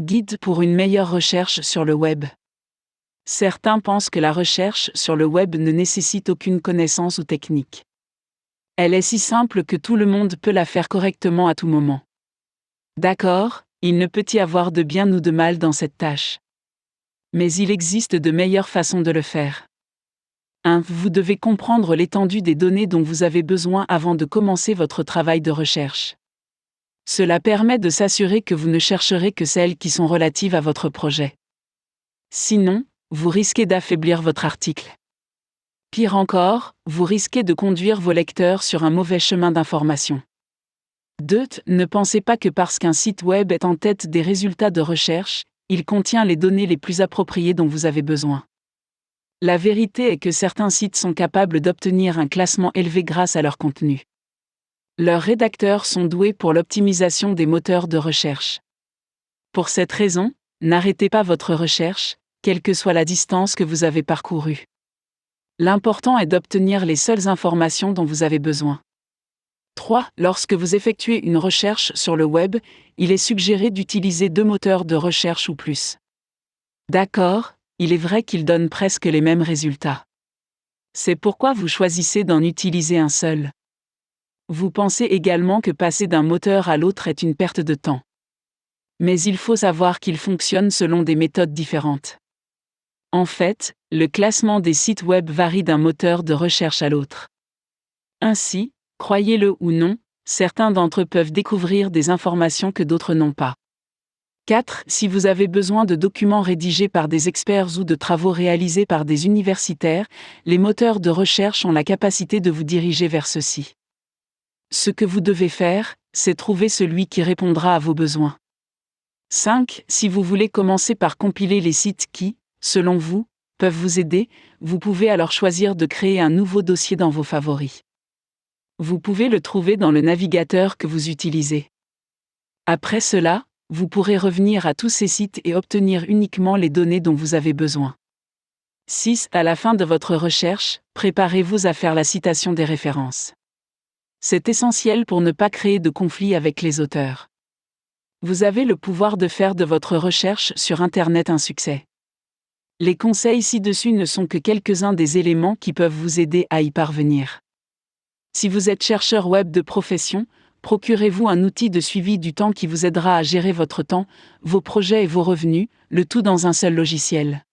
Guide pour une meilleure recherche sur le web. Certains pensent que la recherche sur le web ne nécessite aucune connaissance ou technique. Elle est si simple que tout le monde peut la faire correctement à tout moment. D'accord, il ne peut y avoir de bien ou de mal dans cette tâche. Mais il existe de meilleures façons de le faire. 1. Vous devez comprendre l'étendue des données dont vous avez besoin avant de commencer votre travail de recherche. Cela permet de s'assurer que vous ne chercherez que celles qui sont relatives à votre projet. Sinon, vous risquez d'affaiblir votre article. Pire encore, vous risquez de conduire vos lecteurs sur un mauvais chemin d'information. 2. Ne pensez pas que parce qu'un site web est en tête des résultats de recherche, il contient les données les plus appropriées dont vous avez besoin. La vérité est que certains sites sont capables d'obtenir un classement élevé grâce à leur contenu. Leurs rédacteurs sont doués pour l'optimisation des moteurs de recherche. Pour cette raison, n'arrêtez pas votre recherche, quelle que soit la distance que vous avez parcourue. L'important est d'obtenir les seules informations dont vous avez besoin. 3. Lorsque vous effectuez une recherche sur le web, il est suggéré d'utiliser 2 moteurs de recherche ou plus. D'accord, il est vrai qu'ils donnent presque les mêmes résultats. C'est pourquoi vous choisissez d'en utiliser un seul. Vous pensez également que passer d'un moteur à l'autre est une perte de temps. Mais il faut savoir qu'ils fonctionnent selon des méthodes différentes. En fait, le classement des sites web varie d'un moteur de recherche à l'autre. Ainsi, croyez-le ou non, certains d'entre eux peuvent découvrir des informations que d'autres n'ont pas. 4. Si vous avez besoin de documents rédigés par des experts ou de travaux réalisés par des universitaires, les moteurs de recherche ont la capacité de vous diriger vers ceux-ci. Ce que vous devez faire, c'est trouver celui qui répondra à vos besoins. 5. Si vous voulez commencer par compiler les sites qui, selon vous, peuvent vous aider, vous pouvez alors choisir de créer un nouveau dossier dans vos favoris. Vous pouvez le trouver dans le navigateur que vous utilisez. Après cela, vous pourrez revenir à tous ces sites et obtenir uniquement les données dont vous avez besoin. 6. À la fin de votre recherche, préparez-vous à faire la citation des références. C'est essentiel pour ne pas créer de conflit avec les auteurs. Vous avez le pouvoir de faire de votre recherche sur Internet un succès. Les conseils ci-dessus ne sont que quelques-uns des éléments qui peuvent vous aider à y parvenir. Si vous êtes chercheur web de profession, procurez-vous un outil de suivi du temps qui vous aidera à gérer votre temps, vos projets et vos revenus, le tout dans un seul logiciel.